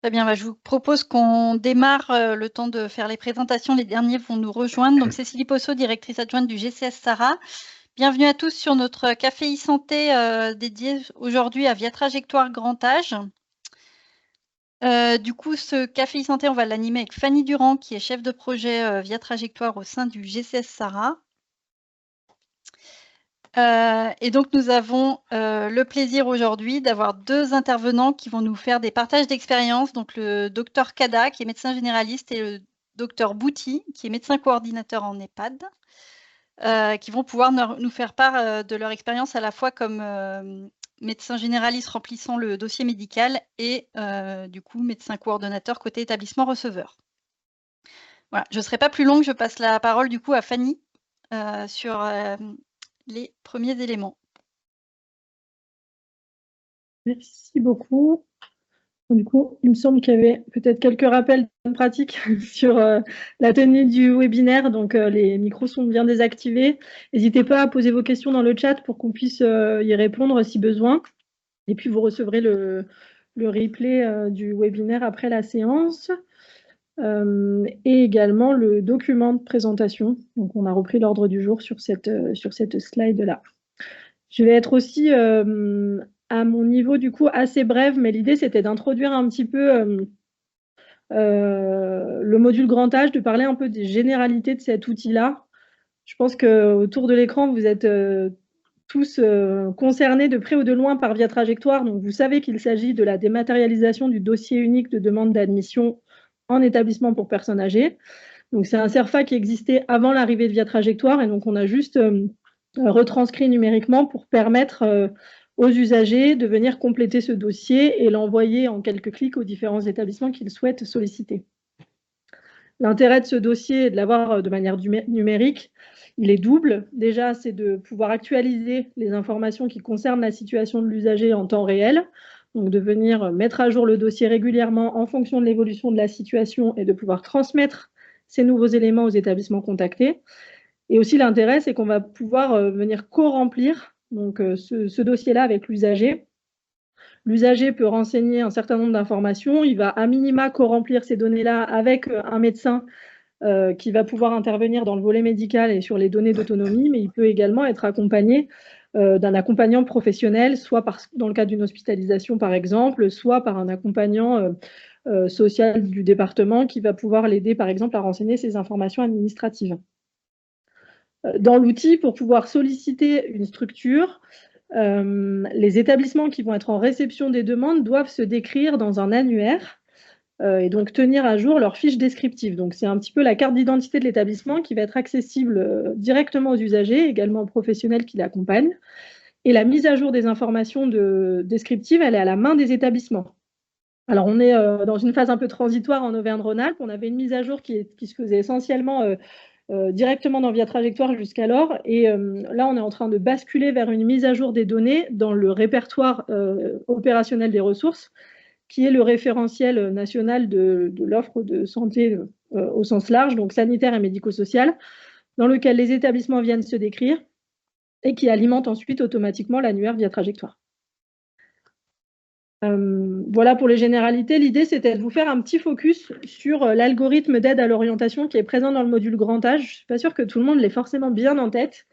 Très bien, je vous propose qu'on démarre le temps de faire les présentations. Les derniers vont nous rejoindre. Donc, Cécilie Posso, directrice adjointe du GCS Sara. Bienvenue à tous sur notre café e-santé dédié aujourd'hui à Via Trajectoire Grand Âge. Du coup, ce café e-santé, on va l'animer avec Fanny Durand, qui est chef de projet Via Trajectoire au sein du GCS Sara. Et donc, nous avons le plaisir aujourd'hui d'avoir deux intervenants qui vont nous faire des partages d'expérience. Donc, le docteur Kada, qui est médecin généraliste, et le docteur Bouti, qui est médecin coordinateur en EHPAD, qui vont pouvoir nous faire part de leur expérience à la fois comme médecin généraliste remplissant le dossier médical et du coup, médecin coordonnateur côté établissement receveur. Voilà, je ne serai pas plus longue, je passe la parole du coup à Fanny sur les premiers éléments. Merci beaucoup. Du coup, il me semble qu'il y avait peut-être quelques rappels pratiques sur la tenue du webinaire. Donc, les micros sont bien désactivés. N'hésitez pas à poser vos questions dans le chat pour qu'on puisse y répondre si besoin. Et puis, vous recevrez le replay du webinaire après la séance. Et également le document de présentation. Donc, on a repris l'ordre du jour sur cette slide-là. Je vais être aussi à mon niveau du coup assez brève, mais l'idée c'était d'introduire un petit peu le module grand âge, de parler un peu des généralités de cet outil-là. Je pense qu'autour de l'écran, vous êtes tous concernés de près ou de loin par Via Trajectoire. Donc vous savez qu'il s'agit de la dématérialisation du dossier unique de demande d'admission en établissement pour personnes âgées. Donc c'est un CERFA qui existait avant l'arrivée de Via Trajectoire, et donc on a juste retranscrit numériquement pour permettre aux usagers de venir compléter ce dossier et l'envoyer en quelques clics aux différents établissements qu'ils souhaitent solliciter. L'intérêt de ce dossier est de l'avoir de manière numérique. Il est double. Déjà, c'est de pouvoir actualiser les informations qui concernent la situation de l'usager en temps réel, donc de venir mettre à jour le dossier régulièrement en fonction de l'évolution de la situation et de pouvoir transmettre ces nouveaux éléments aux établissements contactés. Et aussi, l'intérêt, c'est qu'on va pouvoir venir co-remplir ce dossier-là avec l'usager. L'usager peut renseigner un certain nombre d'informations. Il va à minima co-remplir ces données-là avec un médecin qui va pouvoir intervenir dans le volet médical et sur les données d'autonomie, mais il peut également être accompagné d'un accompagnant professionnel, soit dans le cadre d'une hospitalisation par exemple, soit par un accompagnant social du département qui va pouvoir l'aider par exemple à renseigner ces informations administratives. Dans l'outil, pour pouvoir solliciter une structure, les établissements qui vont être en réception des demandes doivent se décrire dans un annuaire et donc tenir à jour leur fiche descriptive. Donc c'est un petit peu la carte d'identité de l'établissement qui va être accessible directement aux usagers, également aux professionnels qui l'accompagnent. Et la mise à jour des informations descriptives, elle est à la main des établissements. Alors on est dans une phase un peu transitoire en Auvergne-Rhône-Alpes. On avait une mise à jour qui se faisait essentiellement directement dans Via Trajectoire jusqu'alors. Et là, on est en train de basculer vers une mise à jour des données dans le répertoire opérationnel des ressources, qui est le référentiel national de l'offre de santé au sens large, donc sanitaire et médico-social, dans lequel les établissements viennent se décrire et qui alimente ensuite automatiquement l'annuaire Via Trajectoire. Voilà pour les généralités. L'idée, c'était de vous faire un petit focus sur l'algorithme d'aide à l'orientation qui est présent dans le module grand âge. Je ne suis pas sûre que tout le monde l'ait forcément bien en tête.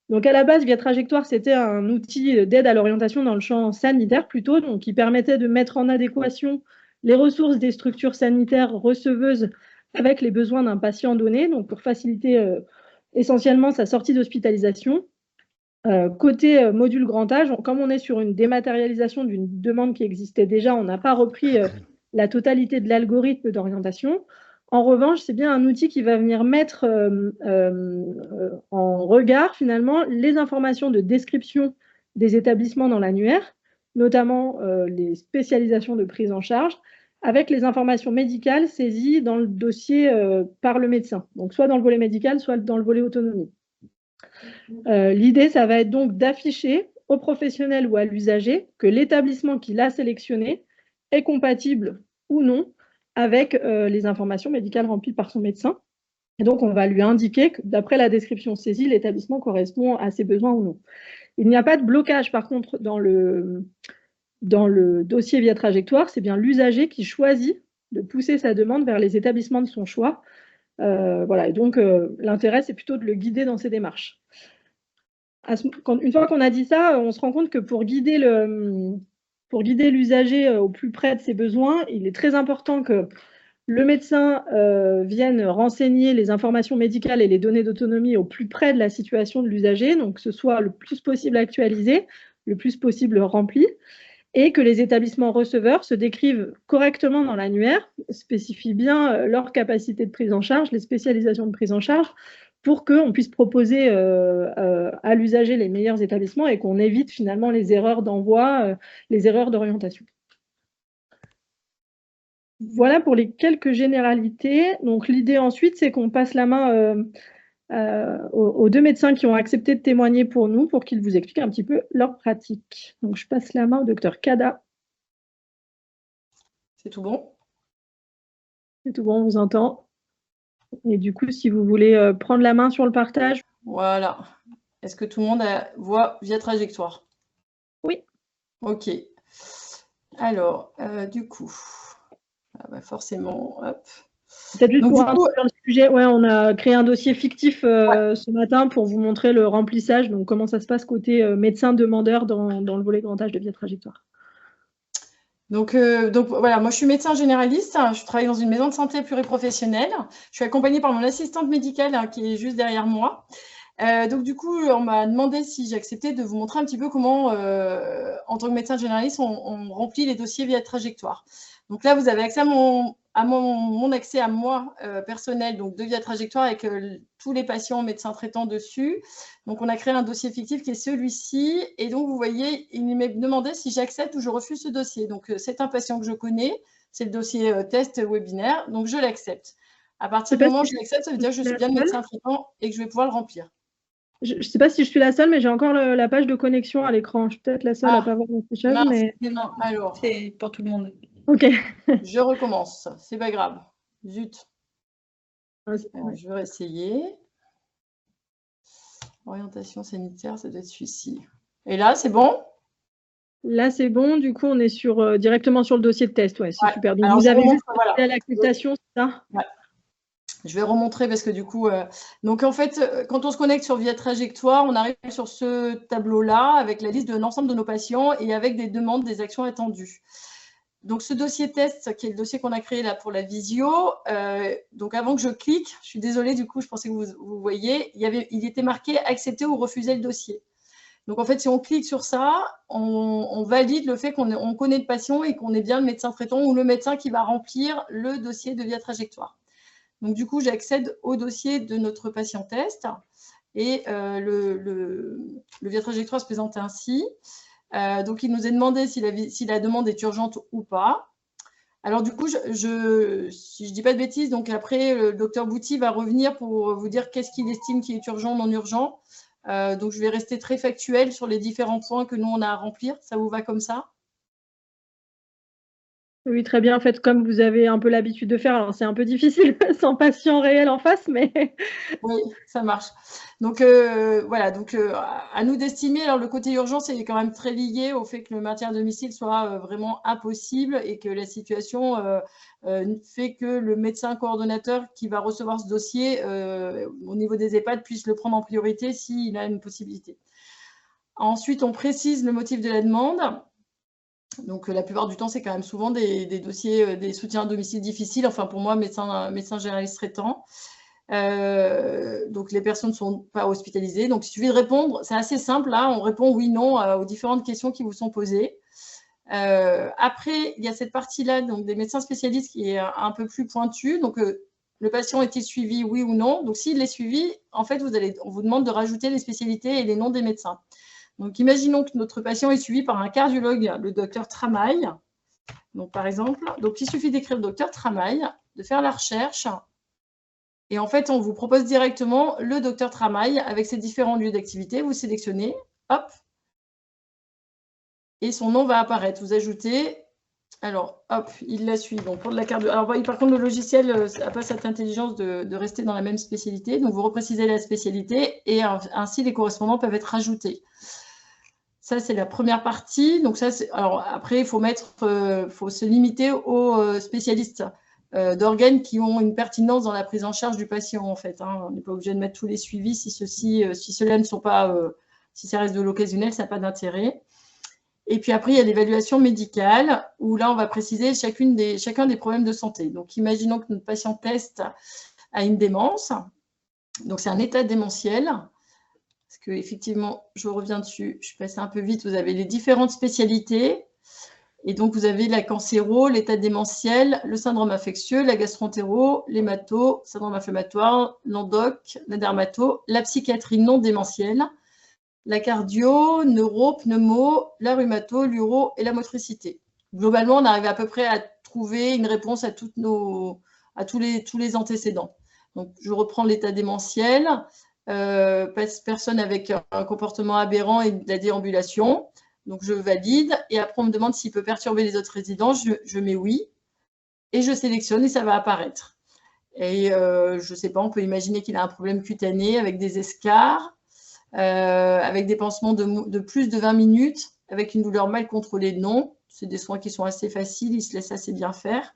Donc à la base, Via Trajectoire, c'était un outil d'aide à l'orientation dans le champ sanitaire plutôt, donc qui permettait de mettre en adéquation les ressources des structures sanitaires receveuses avec les besoins d'un patient donné, donc pour faciliter essentiellement sa sortie d'hospitalisation. Côté module grand âge, comme on est sur une dématérialisation d'une demande qui existait déjà, on n'a pas repris la totalité de l'algorithme d'orientation. En revanche, c'est bien un outil qui va venir mettre en regard finalement les informations de description des établissements dans l'annuaire, notamment les spécialisations de prise en charge, avec les informations médicales saisies dans le dossier par le médecin. Donc soit dans le volet médical, soit dans le volet autonomie. L'idée, ça va être donc d'afficher au professionnel ou à l'usager que l'établissement qu'il a sélectionné est compatible ou non avec les informations médicales remplies par son médecin. Et donc, on va lui indiquer que d'après la description saisie, l'établissement correspond à ses besoins ou non. Il n'y a pas de blocage, par contre, dans dans le dossier via trajectoire, c'est bien l'usager qui choisit de pousser sa demande vers les établissements de son choix. Voilà, et donc l'intérêt, c'est plutôt de le guider dans ses démarches. Une fois qu'on a dit ça, on se rend compte que pour guider l'usager au plus près de ses besoins, il est très important que le médecin vienne renseigner les informations médicales et les données d'autonomie au plus près de la situation de l'usager, donc que ce soit le plus possible actualisé, le plus possible rempli, et que les établissements receveurs se décrivent correctement dans l'annuaire, spécifient bien leur capacité de prise en charge, les spécialisations de prise en charge, pour qu'on puisse proposer à l'usager les meilleurs établissements et qu'on évite finalement les erreurs d'envoi, les erreurs d'orientation. Voilà pour les quelques généralités. Donc l'idée ensuite, c'est qu'on passe la main aux deux médecins qui ont accepté de témoigner pour nous, pour qu'ils vous expliquent un petit peu leur pratique. Donc je passe la main au docteur Kada. C'est tout bon? C'est tout bon, on vous entend. Et du coup, si vous voulez prendre la main sur le partage. Voilà. Est-ce que tout le monde voit via trajectoire? Oui. Ok. Alors, du coup, forcément, hop. Peut-être juste pour introduire le sujet, ouais, on a créé un dossier fictif ce matin pour vous montrer le remplissage, donc comment ça se passe côté médecin demandeur dans le volet grand âge de via trajectoire. Donc voilà, moi je suis médecin généraliste, je travaille dans une maison de santé pluriprofessionnelle, je suis accompagnée par mon assistante médicale qui est juste derrière moi. Donc du coup, on m'a demandé si j'acceptais de vous montrer un petit peu comment, en tant que médecin généraliste, on remplit les dossiers via trajectoire. Donc là, vous avez accès à mon accès à moi personnel, donc de via trajectoire avec tous les patients médecins traitants dessus. Donc on a créé un dossier fictif qui est celui-ci. Et donc vous voyez, il m'a demandé si j'accepte ou je refuse ce dossier. Donc c'est un patient que je connais, c'est le dossier test webinaire, donc je l'accepte. À partir du moment où je l'accepte, ça veut dire que je suis bien le médecin traitant et que je vais pouvoir le remplir. Je ne sais pas si je suis la seule, mais j'ai encore la page de connexion à l'écran. Je suis peut-être la seule à ne pas voir mon affichage. Mais... Non, alors. C'est pour tout le monde. Ok. Je recommence. C'est pas grave. Zut. Alors, je vais réessayer. Orientation sanitaire, ça doit être celui-ci. Et là, c'est bon? Là, c'est bon. Du coup, on est directement sur le dossier de test. Ouais, c'est super. Donc, alors, vous avez juste voilà. l'acceptation, c'est ça? Ouais. Je vais remontrer parce que du coup, donc en fait, quand on se connecte sur via trajectoire, on arrive sur ce tableau-là avec la liste de l'ensemble de nos patients et avec des demandes, des actions attendues. Donc ce dossier test, qui est le dossier qu'on a créé là pour la visio, donc avant que je clique, je suis désolée, du coup, je pensais que vous voyez, il était marqué accepter ou refuser le dossier. Donc en fait, si on clique sur ça, on valide le fait qu'on connaît le patient et qu'on est bien le médecin traitant ou le médecin qui va remplir le dossier de via trajectoire. Donc, du coup, j'accède au dossier de notre patient test et le via trajectoire se présente ainsi. Donc, il nous est demandé si la demande est urgente ou pas. Alors, du coup, si je ne dis pas de bêtises, donc après, le docteur Bouty va revenir pour vous dire qu'est-ce qu'il estime qui est urgent, non urgent. Donc, je vais rester très factuel sur les différents points que nous, on a à remplir. Ça vous va comme ça ? Oui, très bien. En fait, comme vous avez un peu l'habitude de faire, alors c'est un peu difficile sans patient réel en face, mais... Oui, ça marche. Donc, voilà, donc à nous d'estimer. Alors, le côté urgence est quand même très lié au fait que le maintien à domicile soit vraiment impossible et que la situation fait que le médecin coordonnateur qui va recevoir ce dossier au niveau des EHPAD puisse le prendre en priorité s'il a une possibilité. Ensuite, on précise le motif de la demande. Donc, la plupart du temps, c'est quand même souvent des dossiers, des soutiens à domicile difficiles. Enfin, pour moi, médecin généraliste traitant. Donc, les personnes ne sont pas hospitalisées. Donc, il suffit de répondre. C'est assez simple. Là, on répond oui, non aux différentes questions qui vous sont posées. Après, il y a cette partie-là donc des médecins spécialistes qui est un peu plus pointue. Donc, le patient est-il suivi, oui ou non? Donc, s'il est suivi, en fait, on vous demande de rajouter les spécialités et les noms des médecins. Donc, imaginons que notre patient est suivi par un cardiologue, le docteur Tramail. Donc, par exemple, donc, il suffit d'écrire le docteur Tramail, de faire la recherche. Et en fait, on vous propose directement le docteur Tramail avec ses différents lieux d'activité. Vous sélectionnez, hop, et son nom va apparaître. Vous ajoutez, alors, hop, il la suit. Donc, pour de la cardio. Alors, par contre, le logiciel n'a pas cette intelligence de rester dans la même spécialité. Donc, vous reprécisez la spécialité et ainsi, les correspondants peuvent être ajoutés. Ça, c'est la première partie. Donc, ça, alors, après, il faut se limiter aux spécialistes d'organes qui ont une pertinence dans la prise en charge du patient, en fait. Hein. On n'est pas obligé de mettre tous les suivis si ceux-là ne sont pas, si ça reste de l'occasionnel, ça n'a pas d'intérêt. Et puis après, il y a l'évaluation médicale, où là, on va préciser chacun des problèmes de santé. Donc, imaginons que notre patient test a une démence. Donc, c'est un état démentiel. Parce qu'effectivement, je reviens dessus, je suis passée un peu vite. Vous avez les différentes spécialités. Et donc, vous avez la cancéro, l'état démentiel, le syndrome infectieux, la gastroentéro, l'hémato, syndrome inflammatoire, l'endoc, la dermato, la psychiatrie non démentielle, la cardio, neuro, pneumo, la rhumato, l'uro et la motricité. Globalement, on arrive à peu près à trouver une réponse à tous les antécédents. Donc, je reprends l'état démentiel, personne avec un comportement aberrant et de la déambulation. Donc, je valide. Et après, on me demande s'il peut perturber les autres résidents. Je mets oui. Et je sélectionne et ça va apparaître. Et je ne sais pas, on peut imaginer qu'il a un problème cutané avec des escarres. Avec des pansements de plus de 20 minutes, avec une douleur mal contrôlée, non. C'est des soins qui sont assez faciles, ils se laissent assez bien faire.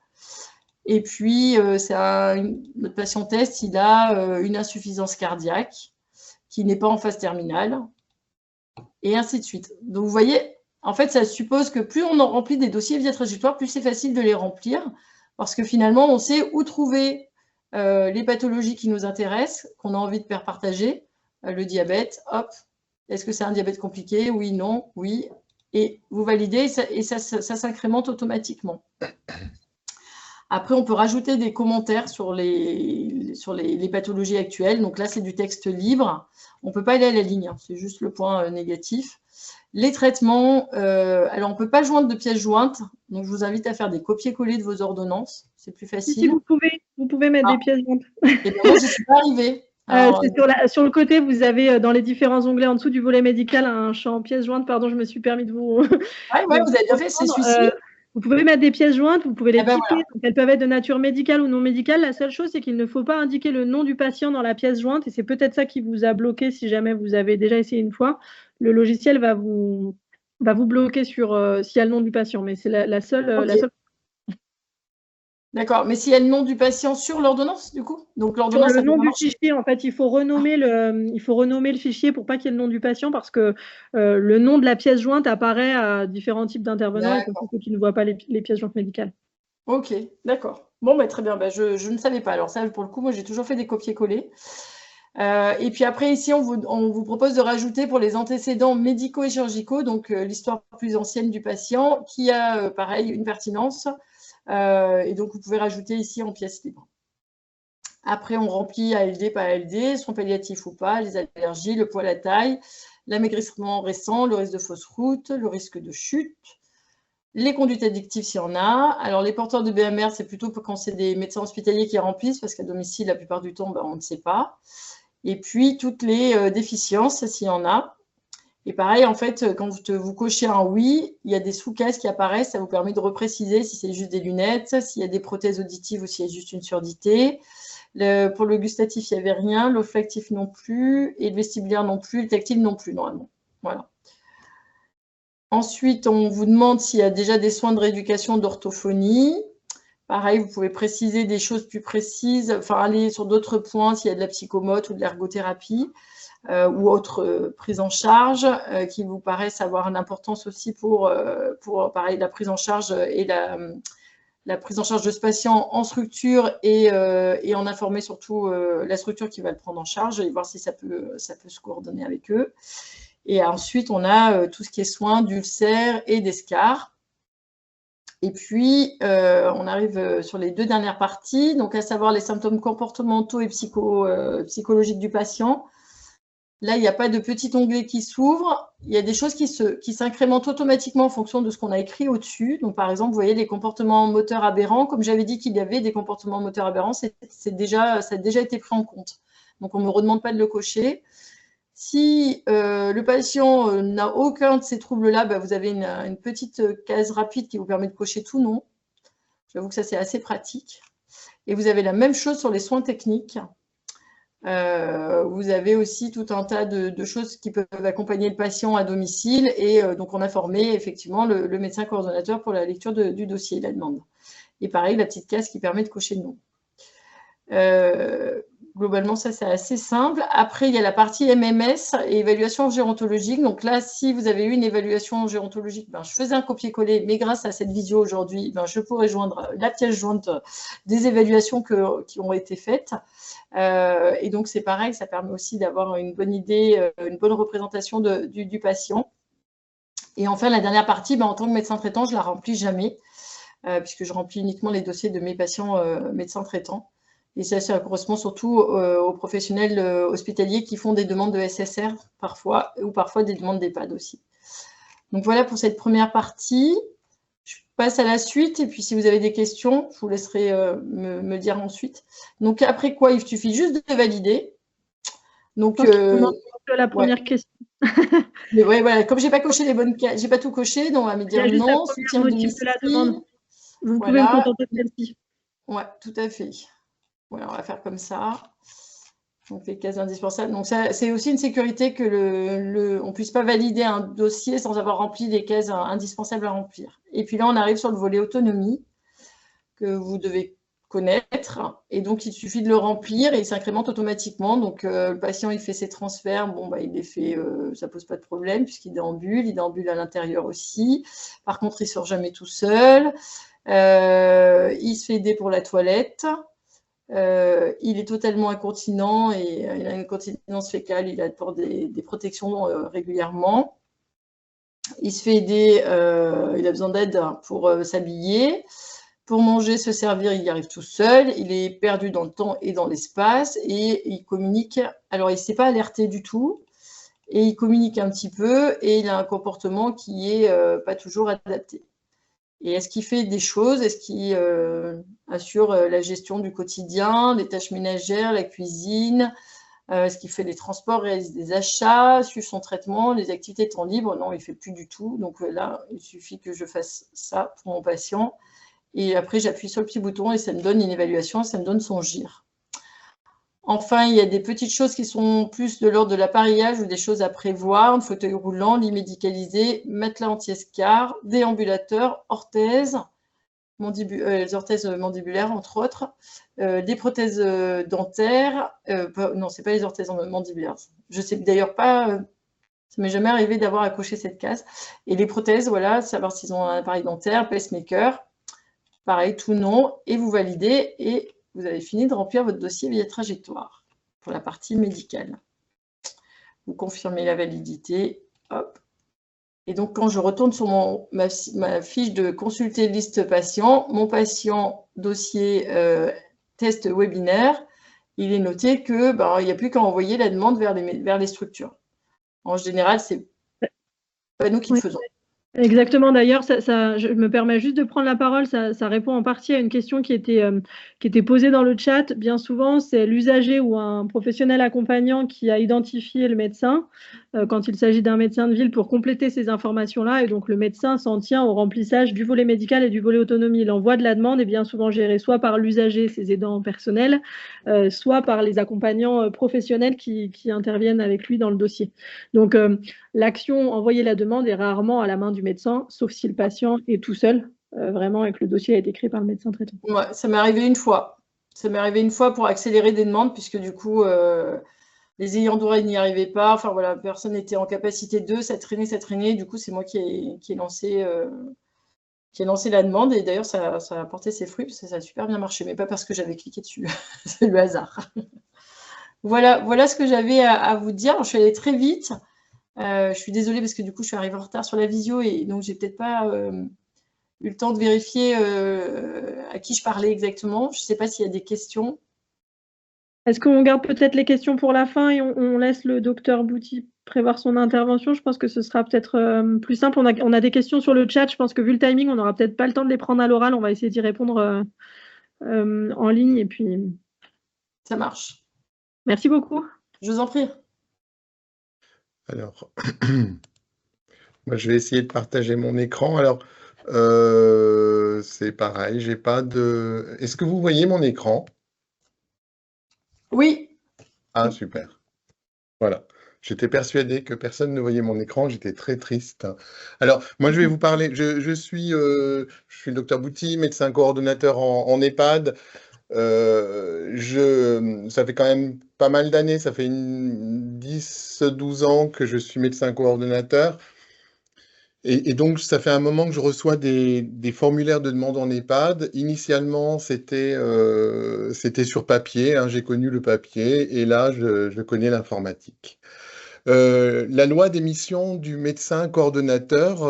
Et puis, notre patient test, il a une insuffisance cardiaque qui n'est pas en phase terminale, et ainsi de suite. Donc, vous voyez, en fait, ça suppose que plus on en remplit des dossiers via trajectoire, plus c'est facile de les remplir, parce que finalement, on sait où trouver les pathologies qui nous intéressent, qu'on a envie de faire partager. Le diabète, hop, est-ce que c'est un diabète compliqué? Oui, non, oui. Et vous validez et ça s'incrémente automatiquement. Après, on peut rajouter des commentaires sur les pathologies actuelles. Donc là, c'est du texte libre. On ne peut pas aller à la ligne, hein. C'est juste le point négatif. Les traitements, alors on ne peut pas joindre de pièces jointes. Donc, je vous invite à faire des copier-coller de vos ordonnances. C'est plus facile. Si, vous pouvez mettre des pièces jointes. Et bien, moi, je ne suis pas arrivée. Sur le côté, vous avez dans les différents onglets en dessous du volet médical un champ pièces jointes. Pardon, je me suis permis de vous. Oui, vous avez bien fait, c'est celui-ci. Vous pouvez mettre des pièces jointes, vous pouvez les typer. Voilà. Donc, elles peuvent être de nature médicale ou non médicale. La seule chose, c'est qu'il ne faut pas indiquer le nom du patient dans la pièce jointe. Et c'est peut-être ça qui vous a bloqué si jamais vous avez déjà essayé une fois. Le logiciel va vous bloquer sur s'il y a le nom du patient. Mais c'est la seule. Okay. La seule... D'accord, mais s'il y a le nom du patient sur l'ordonnance, du coup, donc l'ordonnance. Sur le nom du fichier, en fait, il faut renommer le fichier pour pas qu'il y ait le nom du patient parce que le nom de la pièce jointe apparaît à différents types d'intervenants et pour ceux qui ne voient pas les pièces jointes médicales. Ok, d'accord. Bon, bah, très bien. Bah, je ne savais pas. Alors ça, pour le coup, moi, j'ai toujours fait des copier-coller. Et puis après, ici, on vous propose de rajouter pour les antécédents médicaux et chirurgicaux, donc l'histoire plus ancienne du patient, qui a, pareil, une pertinence. Et donc, vous pouvez rajouter ici en pièce libre. Après, on remplit ALD, pas ALD, soins palliatifs ou pas, les allergies, le poids, la taille, l'amaigrissement récent, le risque de fausse route, le risque de chute, les conduites addictives s'il y en a. Alors, les porteurs de BMR, c'est plutôt quand c'est des médecins hospitaliers qui remplissent, parce qu'à domicile, la plupart du temps, ben, on ne sait pas. Et puis, toutes les déficiences, s'il y en a. Et pareil, en fait, quand vous cochez un oui, il y a des sous-cases qui apparaissent. Ça vous permet de repréciser si c'est juste des lunettes, s'il y a des prothèses auditives ou s'il y a juste une surdité. Pour le gustatif, il n'y avait rien. L'olfactif non plus. Et le vestibulaire non plus. Le tactile non plus, normalement. Voilà. Ensuite, on vous demande s'il y a déjà des soins de rééducation d'orthophonie. Pareil, vous pouvez préciser des choses plus précises, enfin aller sur d'autres points s'il y a de la psychomote ou de l'ergothérapie ou autre prise en charge qui vous paraissent avoir une importance aussi pour pareil, la prise en charge et la prise en charge de ce patient en structure et en informer surtout la structure qui va le prendre en charge et voir si ça peut se coordonner avec eux. Et ensuite, on a tout ce qui est soins d'ulcères et d'escarres. Et puis, on arrive sur les deux dernières parties, donc à savoir les symptômes comportementaux et psychologiques du patient. Là, il n'y a pas de petit onglet qui s'ouvre. Il y a des choses qui s'incrémentent automatiquement en fonction de ce qu'on a écrit au-dessus. Donc, par exemple, vous voyez les comportements moteurs aberrants. Comme j'avais dit qu'il y avait des comportements moteurs aberrants, ça a déjà été pris en compte. Donc, on ne me redemande pas de le cocher. Si le patient n'a aucun de ces troubles-là, bah, vous avez une petite case rapide qui vous permet de cocher tout non. J'avoue que ça, c'est assez pratique. Et vous avez la même chose sur les soins techniques. Vous avez aussi tout un tas de choses qui peuvent accompagner le patient à domicile et donc on a formé effectivement le médecin coordonnateur pour la lecture du dossier, la demande. Et pareil, la petite case qui permet de cocher le nom. Globalement, ça, c'est assez simple. Après, il y a la partie MMS et évaluation gérontologique. Donc là, si vous avez eu une évaluation gérontologique, ben, je faisais un copier-coller, mais grâce à cette visio aujourd'hui, ben, je pourrais joindre la pièce jointe des évaluations qui ont été faites. Et donc, c'est pareil, ça permet aussi d'avoir une bonne idée, une bonne représentation du patient. Et enfin, la dernière partie, ben, en tant que médecin traitant, je ne la remplis jamais, puisque je remplis uniquement les dossiers de mes patients médecins traitants. Et ça correspond surtout aux professionnels hospitaliers qui font des demandes de SSR parfois, ou parfois des demandes d'EHPAD aussi. Donc voilà pour cette première partie. Je passe à la suite, et puis si vous avez des questions, je vous laisserai me dire ensuite. Donc après quoi, il suffit juste de valider. Donc la première question. Mais ouais, voilà, comme j'ai pas coché les bonnes cases, j'ai pas tout coché, donc on va me dire non, soutien de la demande. Vous pouvez me contenter de celle-ci. Ouais, tout à fait. Voilà, on va faire comme ça. Donc les cases indispensables. Donc c'est aussi une sécurité que on puisse pas valider un dossier sans avoir rempli les cases indispensables à remplir. Et puis là, on arrive sur le volet autonomie que vous devez connaître. Et donc, il suffit de le remplir et il s'incrémente automatiquement. Donc, le patient, il fait ses transferts. Bon, bah, il les fait, ça pose pas de problème puisqu'il déambule. Il déambule à l'intérieur aussi. Par contre, il sort jamais tout seul. Il se fait aider pour la toilette. Il est totalement incontinent et il a une continence fécale. Il apporte des protections régulièrement. Il se fait aider. Il a besoin d'aide pour s'habiller. Pour manger, se servir, il y arrive tout seul. Il est perdu dans le temps et dans l'espace et il communique. Alors, il ne s'est pas alerté du tout et il communique un petit peu et il a un comportement qui n'est pas toujours adapté. Et est-ce qu'il fait des choses? Est-ce qu'il assure la gestion du quotidien, des tâches ménagères, la cuisine? Est-ce qu'il fait des transports, réalise des achats, suit son traitement, les activités de temps libre? Non, il ne fait plus du tout. Donc là, il suffit que je fasse ça pour mon patient. Et après, j'appuie sur le petit bouton et ça me donne une évaluation, ça me donne son GIR. Enfin, il y a des petites choses qui sont plus de l'ordre de l'appareillage ou des choses à prévoir, un fauteuil roulant, lit médicalisé, matelas anti-escar, déambulateur, orthèses, les orthèses mandibulaires, entre autres, des prothèses dentaires. Non, ce n'est pas les orthèses mandibulaires. Je ne sais d'ailleurs pas, ça ne m'est jamais arrivé d'avoir à cocher cette case. Et les prothèses, voilà, savoir s'ils ont un appareil dentaire, pacemaker. Pareil, tout non, et vous validez, et vous avez fini de remplir votre dossier via trajectoire pour la partie médicale. Vous confirmez la validité, hop. Et donc, quand je retourne sur ma fiche de consulter liste patient, mon patient dossier test webinaire, il est noté que il n'y a plus qu'à envoyer la demande vers les structures. En général, c'est pas nous qui le faisons. Exactement, d'ailleurs, je me permets juste de prendre la parole, ça répond en partie à une question qui était posée dans le chat. Bien souvent, c'est l'usager ou un professionnel accompagnant qui a identifié le médecin quand il s'agit d'un médecin de ville pour compléter ces informations-là. Et donc, le médecin s'en tient au remplissage du volet médical et du volet autonomie. L'envoi de la demande est bien souvent géré soit par l'usager, ses aidants personnels, soit par les accompagnants professionnels qui interviennent avec lui dans le dossier. Donc, l'action envoyer la demande est rarement à la main du médecin, sauf si le patient est tout seul, vraiment, et que le dossier a été créé par le médecin traitant. Ouais, ça m'est arrivé une fois. Ça m'est arrivé une fois pour accélérer des demandes, puisque du coup, les ayants droit n'y arrivaient pas. Enfin voilà, personne n'était en capacité de, ça traînait. Du coup, c'est moi qui ai lancé la demande. Et d'ailleurs, ça a porté ses fruits, parce que ça a super bien marché, mais pas parce que j'avais cliqué dessus. C'est le hasard. Voilà ce que j'avais à vous dire. Je suis allée très vite. Je suis désolée parce que du coup, je suis arrivée en retard sur la visio et donc j'ai peut-être pas eu le temps de vérifier à qui je parlais exactement. Je ne sais pas s'il y a des questions. Est-ce qu'on garde peut-être les questions pour la fin et on laisse le docteur Bouty prévoir son intervention? Je pense que ce sera peut-être plus simple. On a des questions sur le chat. Je pense que vu le timing, on n'aura peut-être pas le temps de les prendre à l'oral. On va essayer d'y répondre en ligne. Et puis... Ça marche. Merci beaucoup. Je vous en prie. Alors, moi, je vais essayer de partager mon écran. Alors, c'est pareil, j'ai pas de... Est-ce que vous voyez mon écran? Oui. Ah, super. Voilà. J'étais persuadé que personne ne voyait mon écran, j'étais très triste. Alors, moi, je vais vous parler. Je suis le docteur Bouty, médecin coordonnateur en EHPAD. Ça fait quand même pas mal d'années, ça fait 10-12 ans que je suis médecin coordonnateur. Et donc, ça fait un moment que je reçois des formulaires de demande en EHPAD. Initialement, c'était sur papier, hein, j'ai connu le papier, et là, je connais l'informatique. La loi des missions du médecin coordonnateur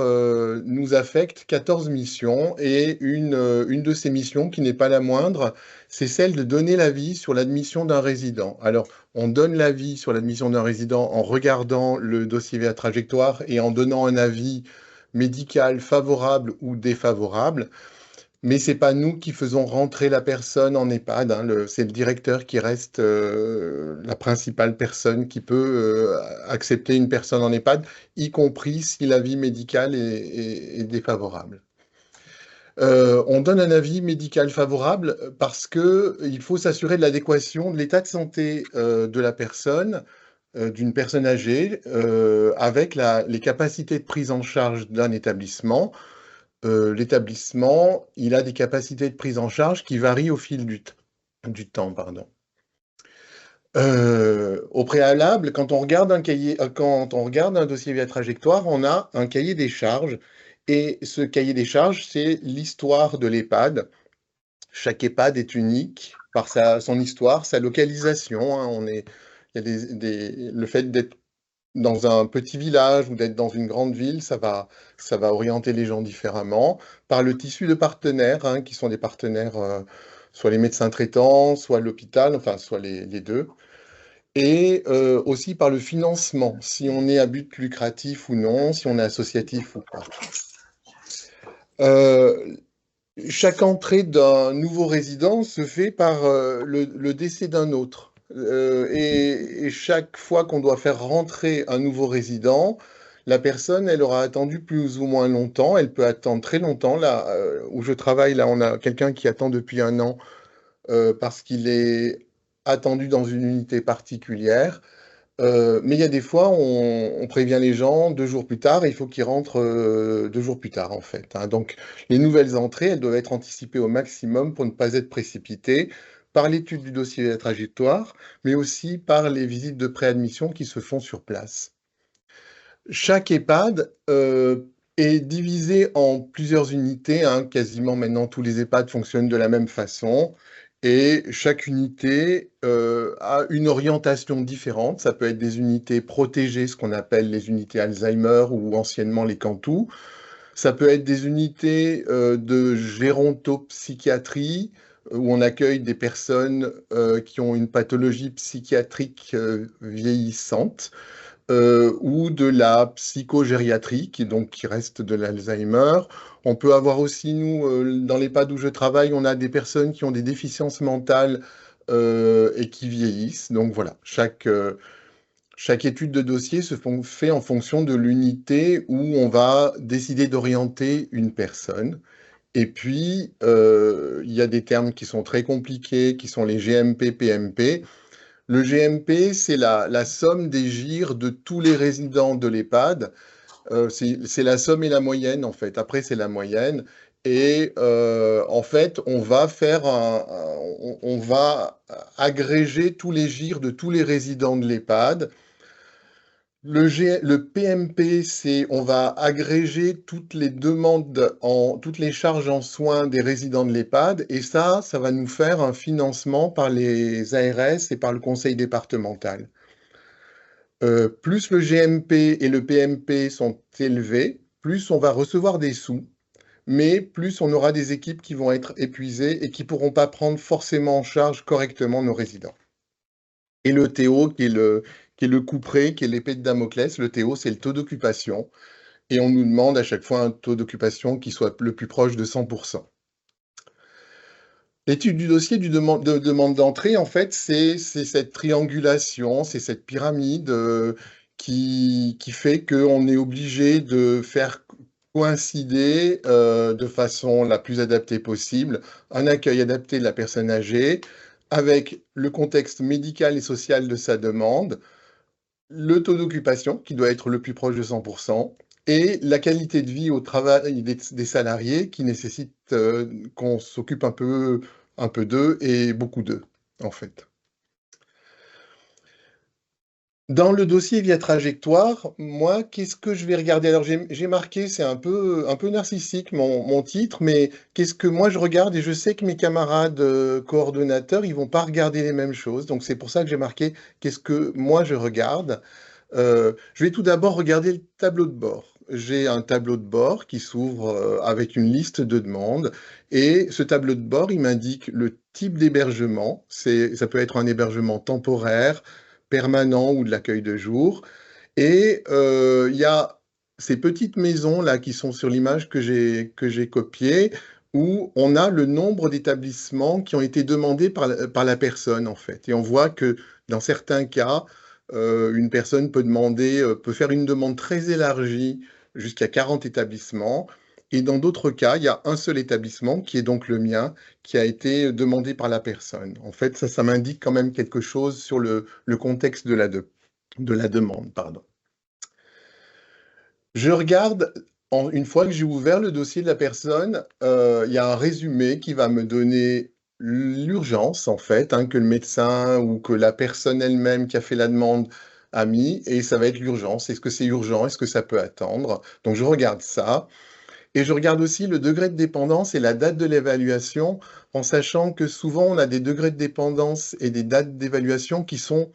nous affecte 14 missions, et une de ces missions, qui n'est pas la moindre, c'est celle de donner l'avis sur l'admission d'un résident. Alors, on donne l'avis sur l'admission d'un résident en regardant le dossier via trajectoire et en donnant un avis médical favorable ou défavorable. Mais c'est pas nous qui faisons rentrer la personne en EHPAD, hein. C'est le directeur qui reste la principale personne qui peut accepter une personne en EHPAD, y compris si l'avis médical est défavorable. On donne un avis médical favorable parce que il faut s'assurer de l'adéquation de l'état de santé de la personne, d'une personne âgée, avec les capacités de prise en charge d'un établissement. L'établissement, il a des capacités de prise en charge qui varient au fil du temps, pardon. Au préalable, quand on regarde un dossier via trajectoire, on a un cahier des charges. Et ce cahier des charges, c'est l'histoire de l'EHPAD. Chaque EHPAD est unique par son histoire, sa localisation, hein. Il y a le fait d'être dans un petit village ou d'être dans une grande ville, ça va orienter les gens différemment. Par le tissu de partenaires, hein, qui sont des partenaires, soit les médecins traitants, soit l'hôpital, enfin, soit les deux. Et aussi par le financement, si on est à but lucratif ou non, si on est associatif ou pas. Chaque entrée d'un nouveau résident se fait par le décès d'un autre. Et chaque fois qu'on doit faire rentrer un nouveau résident, la personne, elle aura attendu plus ou moins longtemps. Elle peut attendre très longtemps. Là, où je travaille, là, on a quelqu'un qui attend depuis 1 an parce qu'il est attendu dans une unité particulière. Mais il y a des fois, on prévient les gens 2 jours plus tard, et il faut qu'ils rentrent 2 jours plus tard, en fait, hein. Donc, les nouvelles entrées, elles doivent être anticipées au maximum pour ne pas être précipitées par l'étude du dossier de la trajectoire, mais aussi par les visites de préadmission qui se font sur place. Chaque EHPAD est divisé en plusieurs unités, hein. Quasiment maintenant, tous les EHPAD fonctionnent de la même façon. Et chaque unité a une orientation différente. Ça peut être des unités protégées, ce qu'on appelle les unités Alzheimer ou anciennement les Cantou. Ça peut être des unités de gérontopsychiatrie, où on accueille des personnes qui ont une pathologie psychiatrique vieillissante, ou de la psychogériatrie, qui reste de l'Alzheimer. On peut avoir aussi, nous, dans l'EHPAD où je travaille, on a des personnes qui ont des déficiences mentales et qui vieillissent. Donc voilà, chaque étude de dossier fait en fonction de l'unité où on va décider d'orienter une personne. Et puis, il y a des termes qui sont très compliqués, qui sont les GMP, PMP. Le GMP, c'est la somme des GIR de tous les résidents de l'EHPAD. C'est la somme et la moyenne, en fait. Après, c'est la moyenne. Et en fait, on va agréger tous les GIR de tous les résidents de l'EHPAD. Le PMP, on va agréger toutes les demandes, toutes les charges en soins des résidents de l'EHPAD, et ça va nous faire un financement par les ARS et par le conseil départemental. Plus le GMP et le PMP sont élevés, plus on va recevoir des sous, mais plus on aura des équipes qui vont être épuisées et qui ne pourront pas prendre forcément en charge correctement nos résidents. Et le TO, qui est le couperet, qui est l'épée de Damoclès. Le TO, c'est le taux d'occupation. Et on nous demande à chaque fois un taux d'occupation qui soit le plus proche de 100%. L'étude du dossier de demande d'entrée, en fait, c'est cette triangulation, c'est cette pyramide qui fait qu'on est obligé de faire coïncider de façon la plus adaptée possible un accueil adapté de la personne âgée avec le contexte médical et social de sa demande, le taux d'occupation, qui doit être le plus proche de 100%, et la qualité de vie au travail des salariés, qui nécessite qu'on s'occupe un peu d'eux et beaucoup d'eux, en fait. Dans le dossier via trajectoire, moi, qu'est-ce que je vais regarder? Alors, j'ai marqué, c'est un peu narcissique mon titre, mais qu'est-ce que moi je regarde? Et je sais que mes camarades coordonnateurs, ils vont pas regarder les mêmes choses. Donc, c'est pour ça que j'ai marqué qu'est-ce que moi je regarde. Je vais tout d'abord regarder le tableau de bord. J'ai un tableau de bord qui s'ouvre avec une liste de demandes. Et ce tableau de bord, il m'indique le type d'hébergement. Ça peut être un hébergement temporaire, permanent ou de l'accueil de jour. Et il y a ces petites maisons là qui sont sur l'image que j'ai copiée, où on a le nombre d'établissements qui ont été demandés par la personne en fait. Et on voit que dans certains cas, une personne peut faire une demande très élargie jusqu'à 40 établissements. Et dans d'autres cas, il y a un seul établissement, qui est donc le mien, qui a été demandé par la personne. En fait, ça m'indique quand même quelque chose sur le contexte de la demande, pardon. Je regarde, une fois que j'ai ouvert le dossier de la personne, il y a un résumé qui va me donner l'urgence, en fait, que le médecin ou que la personne elle-même qui a fait la demande a mis, et ça va être l'urgence. Est-ce que c'est urgent? Est-ce que ça peut attendre? Donc je regarde ça. Et je regarde aussi le degré de dépendance et la date de l'évaluation, en sachant que souvent on a des degrés de dépendance et des dates d'évaluation qui sont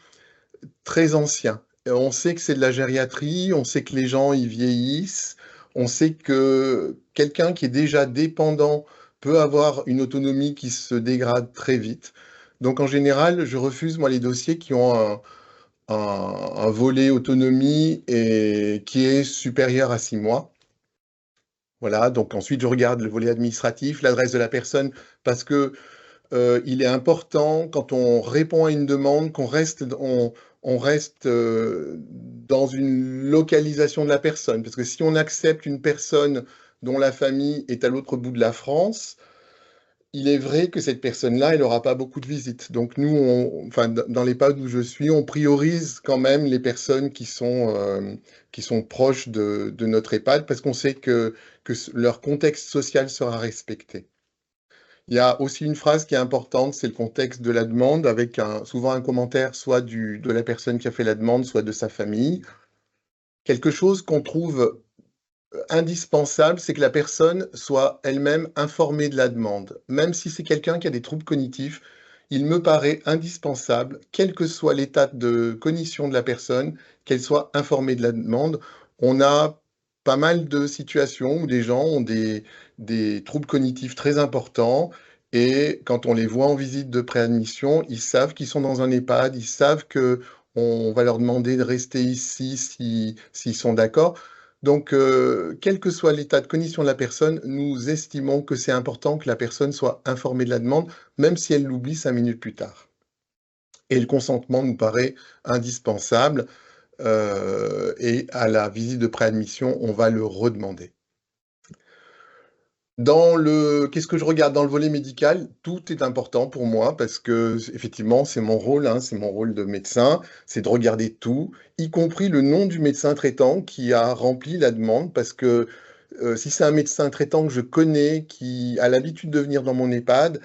très anciens. On sait que c'est de la gériatrie, on sait que les gens y vieillissent, on sait que quelqu'un qui est déjà dépendant peut avoir une autonomie qui se dégrade très vite. Donc en général, je refuse moi les dossiers qui ont un volet autonomie et qui est supérieur à 6 mois. Voilà, donc ensuite je regarde le volet administratif, l'adresse de la personne, parce que il est important, quand on répond à une demande, on reste dans une localisation de la personne. Parce que si on accepte une personne dont la famille est à l'autre bout de la France, il est vrai que cette personne-là, elle n'aura pas beaucoup de visites. Donc nous, enfin, dans l'EHPAD où je suis, on priorise quand même les personnes qui sont proches de notre EHPAD, parce qu'on sait que leur contexte social sera respecté. Il y a aussi une phrase qui est importante, c'est le contexte de la demande, avec souvent un commentaire soit de la personne qui a fait la demande, soit de sa famille. Quelque chose qu'on trouve indispensable, c'est que la personne soit elle-même informée de la demande. Même si c'est quelqu'un qui a des troubles cognitifs, il me paraît indispensable, quel que soit l'état de cognition de la personne, qu'elle soit informée de la demande. On a pas mal de situations où des gens ont des troubles cognitifs très importants, et quand on les voit en visite de préadmission, ils savent qu'ils sont dans un EHPAD, ils savent qu'on va leur demander de rester ici s'ils sont d'accord. Donc, quel que soit l'état de cognition de la personne, nous estimons que c'est important que la personne soit informée de la demande, même si elle l'oublie 5 minutes plus tard. Et le consentement nous paraît indispensable, et à la visite de préadmission, on va le redemander. Qu'est-ce que je regarde dans le volet médical? Tout est important pour moi parce que effectivement, c'est mon rôle, c'est mon rôle de médecin, c'est de regarder tout, y compris le nom du médecin traitant qui a rempli la demande, parce que si c'est un médecin traitant que je connais, qui a l'habitude de venir dans mon EHPAD,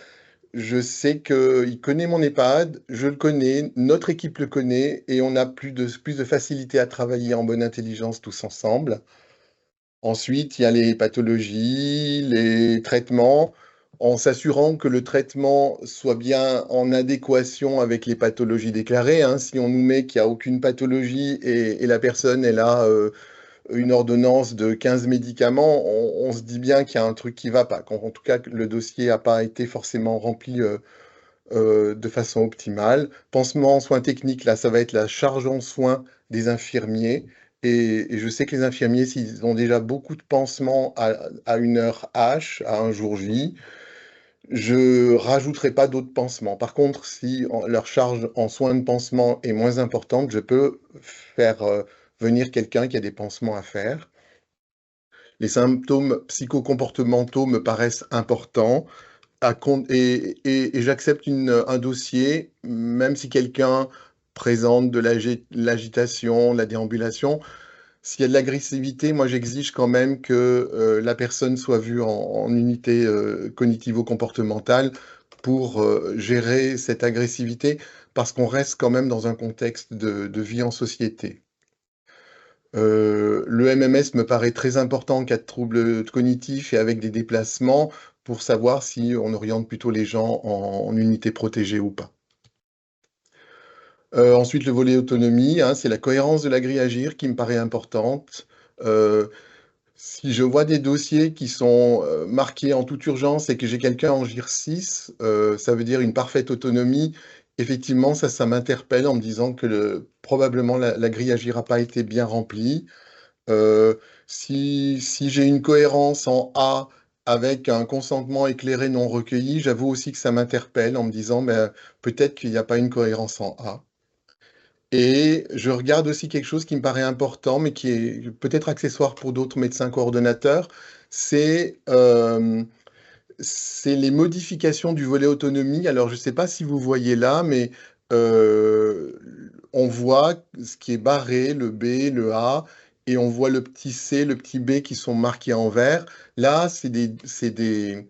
je sais qu'il connaît mon EHPAD, je le connais, notre équipe le connaît, et on a plus de facilité à travailler en bonne intelligence tous ensemble. Ensuite, il y a les pathologies, les traitements, en s'assurant que le traitement soit bien en adéquation avec les pathologies déclarées. Si on nous met qu'il n'y a aucune pathologie et la personne elle a une ordonnance de 15 médicaments, on se dit bien qu'il y a un truc qui ne va pas. En tout cas, le dossier n'a pas été forcément rempli de façon optimale. Pansement, soins techniques, là, ça va être la charge en soins des infirmiers. Et je sais que les infirmiers, s'ils ont déjà beaucoup de pansements à une heure H, à un jour J, je rajouterai pas d'autres pansements. Par contre, si leur charge en soins de pansement est moins importante, je peux faire venir quelqu'un qui a des pansements à faire. Les symptômes psychocomportementaux me paraissent importants. et j'accepte un dossier, même si quelqu'un présente de l'agitation, de la déambulation. S'il y a de l'agressivité, moi j'exige quand même que la personne soit vue en unité cognitivo-comportementale pour gérer cette agressivité, parce qu'on reste quand même dans un contexte de vie en société. Le MMS me paraît très important en cas de troubles cognitifs et avec des déplacements pour savoir si on oriente plutôt les gens en unité protégée ou pas. Ensuite, le volet autonomie, hein, c'est la cohérence de la grille agir qui me paraît importante. Si je vois des dossiers qui sont marqués en toute urgence et que j'ai quelqu'un en GIR 6, ça veut dire une parfaite autonomie. Effectivement, ça m'interpelle en me disant que probablement la grille agir n'a pas été bien remplie. Si j'ai une cohérence en A avec un consentement éclairé non recueilli, j'avoue aussi que ça m'interpelle en me disant ben, peut-être qu'il n'y a pas une cohérence en A. Et je regarde aussi quelque chose qui me paraît important, mais qui est peut-être accessoire pour d'autres médecins coordonnateurs, c'est les modifications du volet autonomie. Alors, je ne sais pas si vous voyez là, mais on voit ce qui est barré, le B, le A, et on voit le petit C, le petit B qui sont marqués en vert. Là, c'est des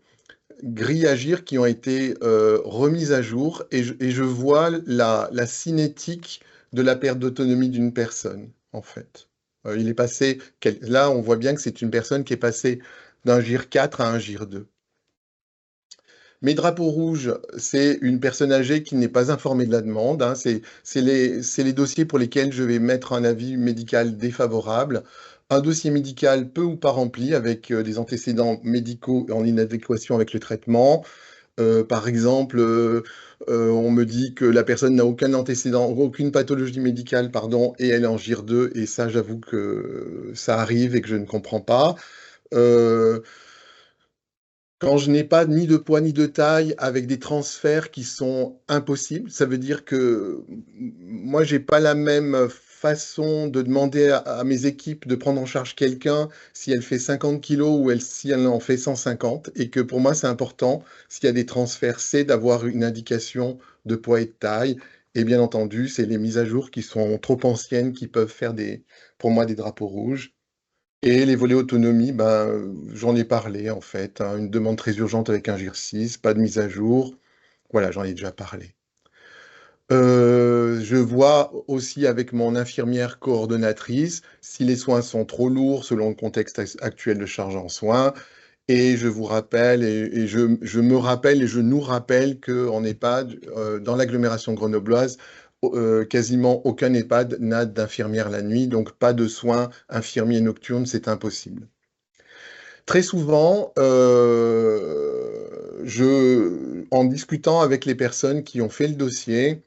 grilles agir qui ont été remises à jour, et je vois la cinétique de la perte d'autonomie d'une personne, en fait. Il est passé, là, on voit bien que c'est une personne qui est passée d'un GIR 4 à un GIR 2. Mes drapeaux rouges, c'est une personne âgée qui n'est pas informée de la demande, hein. C'est les dossiers pour lesquels je vais mettre un avis médical défavorable. Un dossier médical peu ou pas rempli avec des antécédents médicaux en inadéquation avec le traitement. Par exemple, on me dit que la personne n'a aucun antécédent, aucune pathologie médicale, pardon, et elle est en GIR 2, et ça, j'avoue que ça arrive et que je ne comprends pas. Quand je n'ai pas ni de poids ni de taille, avec des transferts qui sont impossibles, ça veut dire que moi, j'ai pas la même façon de demander à mes équipes de prendre en charge quelqu'un si elle fait 50 kilos ou si elle en fait 150, et que pour moi, c'est important, s'il y a des transferts, c'est d'avoir une indication de poids et de taille. Et bien entendu, c'est les mises à jour qui sont trop anciennes qui peuvent faire pour moi des drapeaux rouges. Et les volets autonomie, ben, j'en ai parlé en fait, hein, une demande très urgente avec un GIR 6, pas de mise à jour. Voilà, j'en ai déjà parlé. Je vois aussi avec mon infirmière coordonnatrice si les soins sont trop lourds selon le contexte actuel de charge en soins. Et je vous rappelle, et je me rappelle et je nous rappelle qu'en EHPAD, dans l'agglomération grenobloise, quasiment aucun EHPAD n'a d'infirmière la nuit, donc pas de soins infirmiers nocturnes, c'est impossible. Très souvent, en discutant avec les personnes qui ont fait le dossier,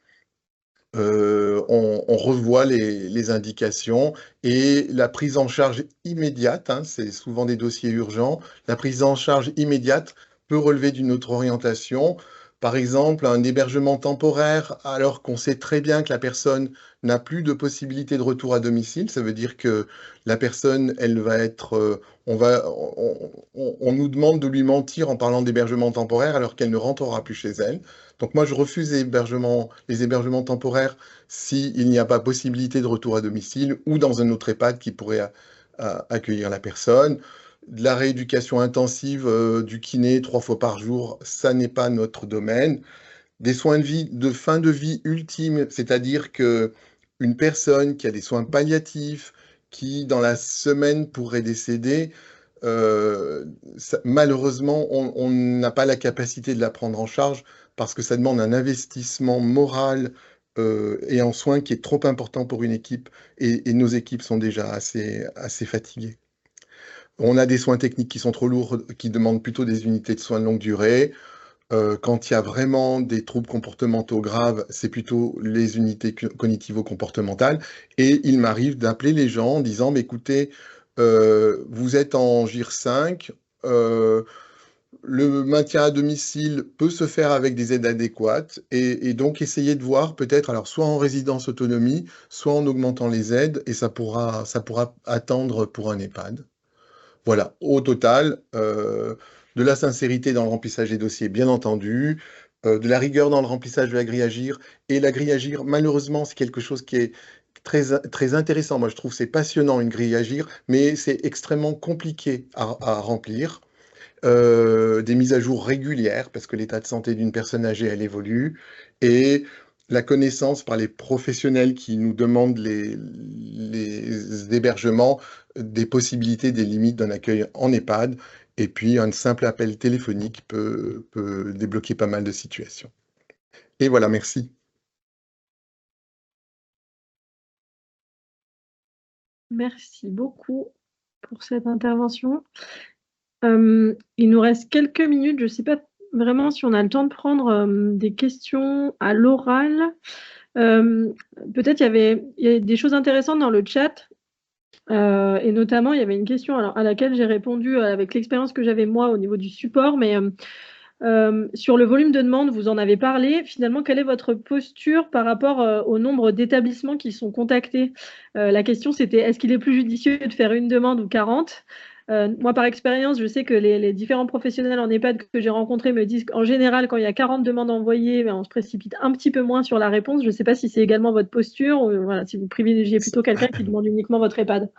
on revoit les indications et la prise en charge immédiate, hein, c'est souvent des dossiers urgents, la prise en charge immédiate peut relever d'une autre orientation. Par exemple, un hébergement temporaire, alors qu'on sait très bien que la personne n'a plus de possibilité de retour à domicile, ça veut dire que la personne, elle va être, on nous demande de lui mentir en parlant d'hébergement temporaire alors qu'elle ne rentrera plus chez elle. Donc moi, je refuse les hébergements temporaires s'il n'y a pas possibilité de retour à domicile ou dans un autre EHPAD qui pourrait accueillir la personne. De la rééducation intensive, du kiné 3 fois par jour, ça n'est pas notre domaine. Des soins de fin de vie ultime, c'est-à-dire que une personne qui a des soins palliatifs, qui dans la semaine pourrait décéder, malheureusement, on n'a pas la capacité de la prendre en charge parce que ça demande un investissement moral et en soins qui est trop important pour une équipe, et nos équipes sont déjà assez fatiguées. On a des soins techniques qui sont trop lourds, qui demandent plutôt des unités de soins de longue durée. Quand il y a vraiment des troubles comportementaux graves, c'est plutôt les unités cognitivo-comportementales. Et il m'arrive d'appeler les gens en disant, mais écoutez, vous êtes en GIR 5, le maintien à domicile peut se faire avec des aides adéquates, et donc essayer de voir peut-être, alors soit en résidence autonomie, soit en augmentant les aides, et ça pourra attendre pour un EHPAD. Voilà, au total, de la sincérité dans le remplissage des dossiers, bien entendu, de la rigueur dans le remplissage de la grille Agir. Et la grille Agir, malheureusement, c'est quelque chose qui est très intéressant. Moi, je trouve c'est passionnant, une grille Agir, mais c'est extrêmement compliqué à remplir. Des mises à jour régulières, parce que l'état de santé d'une personne âgée, elle évolue, et la connaissance par les professionnels qui nous demandent les hébergements, des possibilités, des limites d'un accueil en EHPAD, et puis un simple appel téléphonique peut débloquer pas mal de situations. Et voilà, merci. Merci beaucoup pour cette intervention. Il nous reste quelques minutes. Je ne sais pas vraiment si on a le temps de prendre des questions à l'oral. Peut-être il y a des choses intéressantes dans le chat. Et notamment, il y avait une question à laquelle j'ai répondu avec l'expérience que j'avais moi au niveau du support, mais sur le volume de demandes, vous en avez parlé. Finalement, quelle est votre posture par rapport au nombre d'établissements qui sont contactés? La question, c'était est-ce qu'il est plus judicieux de faire une demande ou 40? Moi, par expérience, je sais que les différents professionnels en EHPAD que j'ai rencontrés me disent qu'en général, quand il y a 40 demandes envoyées, on se précipite un petit peu moins sur la réponse. Je ne sais pas si c'est également votre posture ou voilà, si vous privilégiez plutôt quelqu'un qui demande uniquement votre EHPAD.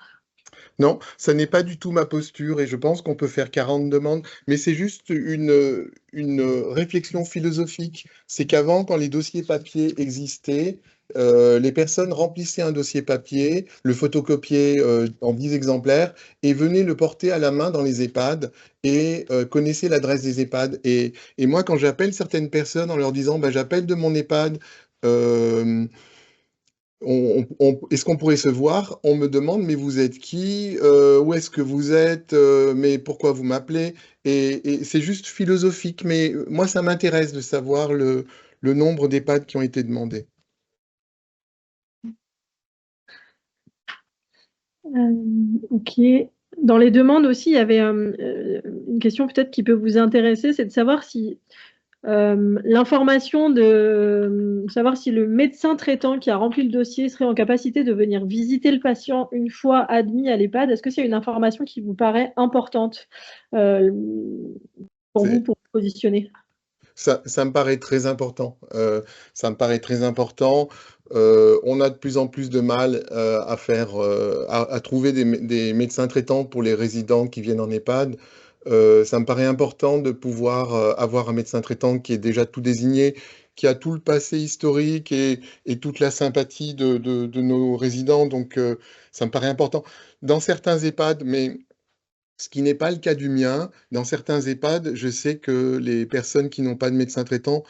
Non, ça n'est pas du tout ma posture et je pense qu'on peut faire 40 demandes, mais c'est juste une réflexion philosophique. C'est qu'avant, quand les dossiers papier existaient, les personnes remplissaient un dossier papier, le photocopiaient en 10 exemplaires et venaient le porter à la main dans les EHPAD et connaissaient l'adresse des EHPAD. Et moi, quand j'appelle certaines personnes en leur disant bah, « j'appelle de mon EHPAD », est-ce qu'on pourrait se voir? On me demande, mais vous êtes qui? Où est-ce que vous êtes? Mais pourquoi vous m'appelez? Et c'est juste philosophique, mais moi, ça m'intéresse de savoir le nombre d'EHPAD qui ont été demandés. Ok. Dans les demandes aussi, il y avait une question peut-être qui peut vous intéresser, c'est de savoir si l'information de savoir si le médecin traitant qui a rempli le dossier serait en capacité de venir visiter le patient une fois admis à l'EHPAD. Est-ce que c'est une information qui vous paraît importante pour vous, pour vous positionner? Ça me paraît très important. Ça me paraît très important. On a de plus en plus de mal à trouver des médecins traitants pour les résidents qui viennent en EHPAD. Ça me paraît important de pouvoir avoir un médecin traitant qui est déjà tout désigné, qui a tout le passé historique et toute la sympathie de nos résidents. Donc, ça me paraît important. Dans certains EHPAD, mais ce qui n'est pas le cas du mien, dans certains EHPAD, je sais que les personnes qui n'ont pas de médecin traitant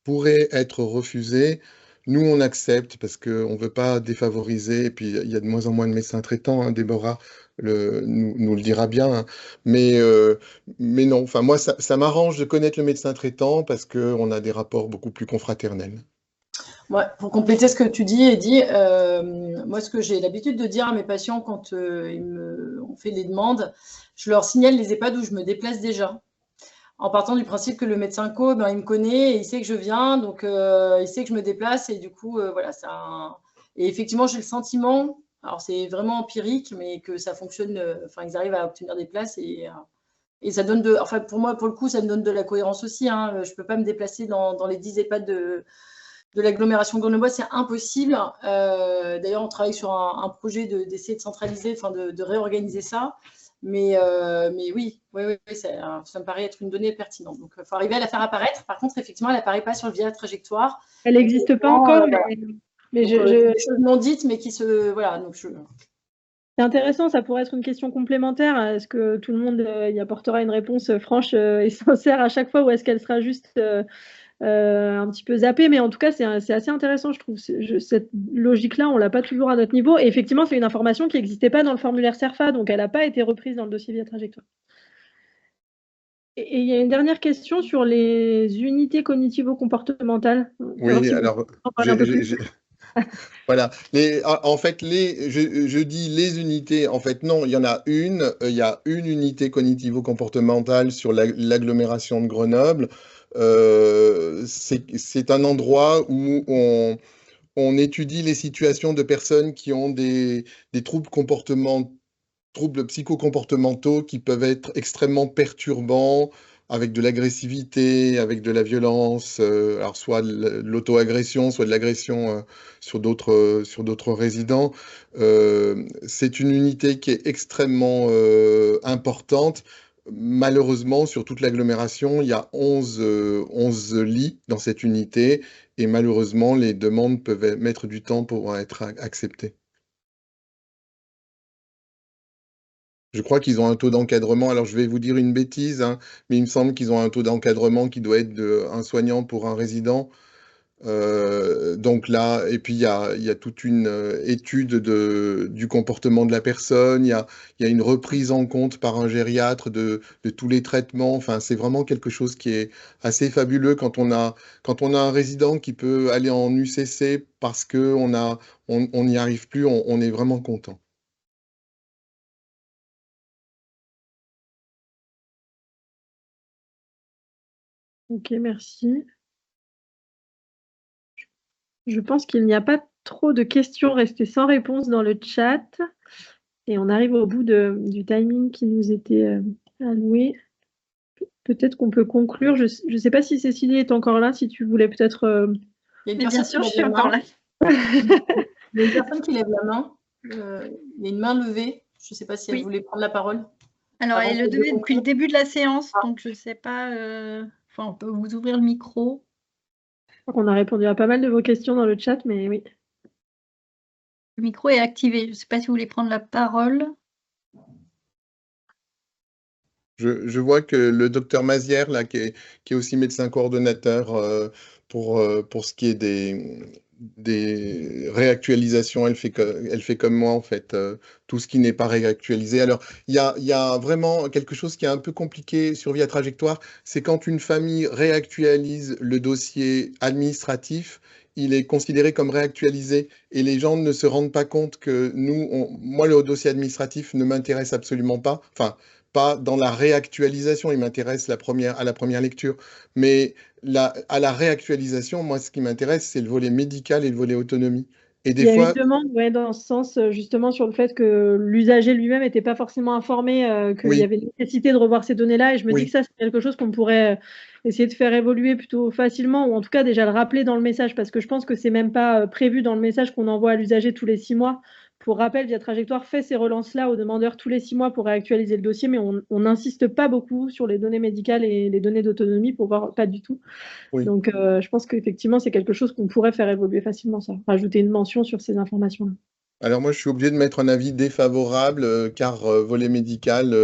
pourraient être refusées. Nous, on accepte parce qu'on ne veut pas défavoriser. Et puis, il y a de moins en moins de médecins traitants. Hein, Déborah nous le dira bien. Hein. Mais non, enfin, moi, ça m'arrange de connaître le médecin traitant parce qu'on a des rapports beaucoup plus confraternels. Ouais, pour compléter ce que tu dis, Eddy, moi, ce que j'ai l'habitude de dire à mes patients quand on fait les demandes, je leur signale les EHPAD où je me déplace déjà, en partant du principe que le médecin co, il me connaît et il sait que je viens, donc il sait que je me déplace et du coup, voilà. Et effectivement, j'ai le sentiment, alors c'est vraiment empirique, mais que ça fonctionne, ils arrivent à obtenir des places et ça donne enfin pour moi, pour le coup, ça me donne de la cohérence aussi. Hein. Je ne peux pas me déplacer dans les 10 EHPAD de l'agglomération grenobloise, c'est impossible. D'ailleurs, on travaille sur un projet d'essayer de centraliser, de réorganiser ça. Mais oui, ça me paraît être une donnée pertinente. Donc, il faut arriver à la faire apparaître. Par contre, effectivement, elle n'apparaît pas sur Via Trajectoire. Elle n'existe pas encore, mais des choses non dites, mais qui se... Voilà, donc C'est intéressant, ça pourrait être une question complémentaire. Est-ce que tout le monde y apportera une réponse franche et sincère à chaque fois ou est-ce qu'elle sera juste un petit peu zappée? Mais en tout cas, c'est assez intéressant, je trouve. Cette logique-là, on ne l'a pas toujours à notre niveau. Et effectivement, c'est une information qui n'existait pas dans le formulaire CERFA, donc elle n'a pas été reprise dans le dossier Via Trajectoire. Et il y a une dernière question sur les unités cognitivo-comportementales. Oui, alors, voilà. En fait, je dis les unités. En fait, non, il y en a une. Il y a une unité cognitivo-comportementale sur l'agglomération de Grenoble. C'est un endroit où on étudie les situations de personnes qui ont des troubles psychocomportementaux qui peuvent être extrêmement perturbants avec de l'agressivité, avec de la violence, alors soit de l'auto-agression, soit de l'agression sur d'autres résidents. C'est une unité qui est extrêmement importante. Malheureusement, sur toute l'agglomération, il y a 11 lits dans cette unité et malheureusement, les demandes peuvent mettre du temps pour être acceptées. Je crois qu'ils ont un taux d'encadrement, alors je vais vous dire une bêtise, hein, mais il me semble qu'ils ont un taux d'encadrement qui doit être un soignant pour un résident. Donc là, et puis il y a toute une étude du comportement de la personne, il y a une reprise en compte par un gériatre de tous les traitements. Enfin, c'est vraiment quelque chose qui est assez fabuleux quand on a un résident qui peut aller en UCC parce on n'y arrive plus, on est vraiment content. Ok, merci. Je pense qu'il n'y a pas trop de questions restées sans réponse dans le chat. Et on arrive au bout du timing qui nous était alloué. Peut-être qu'on peut conclure. Je ne sais pas si Cécilie est encore là, si tu voulais peut-être... Bien sûr, je suis encore là. Il y a une personne qui lève la main. Il y a une main levée. Je ne sais pas si elle voulait prendre la parole. Alors, elle est levée depuis le début de la séance, donc je ne sais pas... on peut vous ouvrir le micro. Je crois qu'on a répondu à pas mal de vos questions dans le chat, mais oui. Le micro est activé. Je ne sais pas si vous voulez prendre la parole. Je vois que le docteur Mazière, là, qui est aussi médecin coordonnateur pour ce qui est des réactualisations, elle fait comme moi, en fait, tout ce qui n'est pas réactualisé. Alors, il y a vraiment quelque chose qui est un peu compliqué sur Via Trajectoire, c'est quand une famille réactualise le dossier administratif, il est considéré comme réactualisé et les gens ne se rendent pas compte que moi, le dossier administratif ne m'intéresse absolument pas. Enfin, pas dans la réactualisation, il m'intéresse à la première lecture, mais à la réactualisation, moi, ce qui m'intéresse, c'est le volet médical et le volet autonomie. Et Il y a une demande dans ce sens, justement, sur le fait que l'usager lui-même n'était pas forcément informé qu'il y avait une nécessité de revoir ces données-là, et je me dis que ça, c'est quelque chose qu'on pourrait essayer de faire évoluer plutôt facilement, ou en tout cas déjà le rappeler dans le message, parce que je pense que c'est même pas prévu dans le message qu'on envoie à l'usager tous les 6 mois. Pour rappel, Via Trajectoire fait ces relances-là aux demandeurs tous les 6 mois pour réactualiser le dossier, mais on n'insiste pas beaucoup sur les données médicales et les données d'autonomie, pour voir pas du tout. Oui. Donc, je pense qu'effectivement, c'est quelque chose qu'on pourrait faire évoluer facilement, ça. Rajouter une mention sur ces informations-là. Alors moi, je suis obligé de mettre un avis défavorable, car volet médical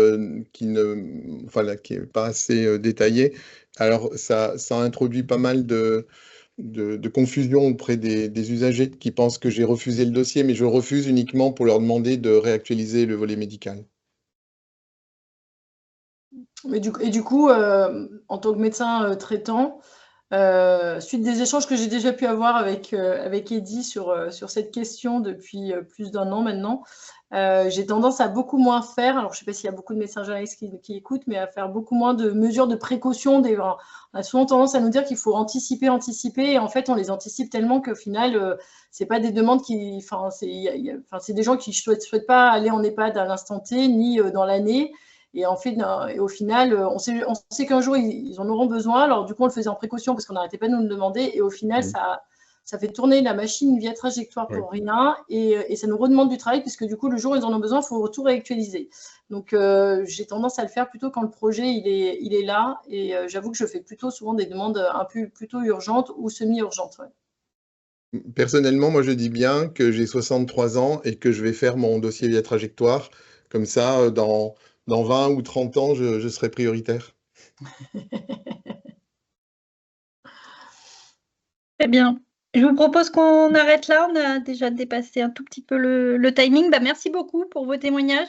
qui n'est pas assez détaillé. Alors, ça introduit pas mal de confusion auprès des usagers qui pensent que j'ai refusé le dossier, mais je refuse uniquement pour leur demander de réactualiser le volet médical. Et du coup, en tant que médecin traitant, suite des échanges que j'ai déjà pu avoir avec Eddy sur cette question depuis plus d'1 an maintenant, j'ai tendance à beaucoup moins faire, alors je ne sais pas s'il y a beaucoup de médecins généralistes qui écoutent, mais à faire beaucoup moins de mesures de précaution. On a souvent tendance à nous dire qu'il faut anticiper, et en fait, on les anticipe tellement qu'au final, c'est pas des demandes c'est des gens qui ne souhaitent pas aller en EHPAD à l'instant T, ni dans l'année. Et au final, on sait qu'un jour, ils en auront besoin. Alors, du coup, on le faisait en précaution parce qu'on n'arrêtait pas de nous le demander. Et au final, ça fait tourner la machine Via Trajectoire pour rien. Et ça nous redemande du travail puisque du coup, le jour où ils en ont besoin, il faut tout réactualiser. Donc, j'ai tendance à le faire plutôt quand le projet, il est là. Et j'avoue que je fais plutôt souvent des demandes plutôt urgentes ou semi-urgentes. Ouais. Personnellement, moi, je dis bien que j'ai 63 ans et que je vais faire mon dossier Via Trajectoire. Comme ça, dans 20 ou 30 ans, je serai prioritaire. Très bien. Je vous propose qu'on arrête là. On a déjà dépassé un tout petit peu le timing. Merci beaucoup pour vos témoignages.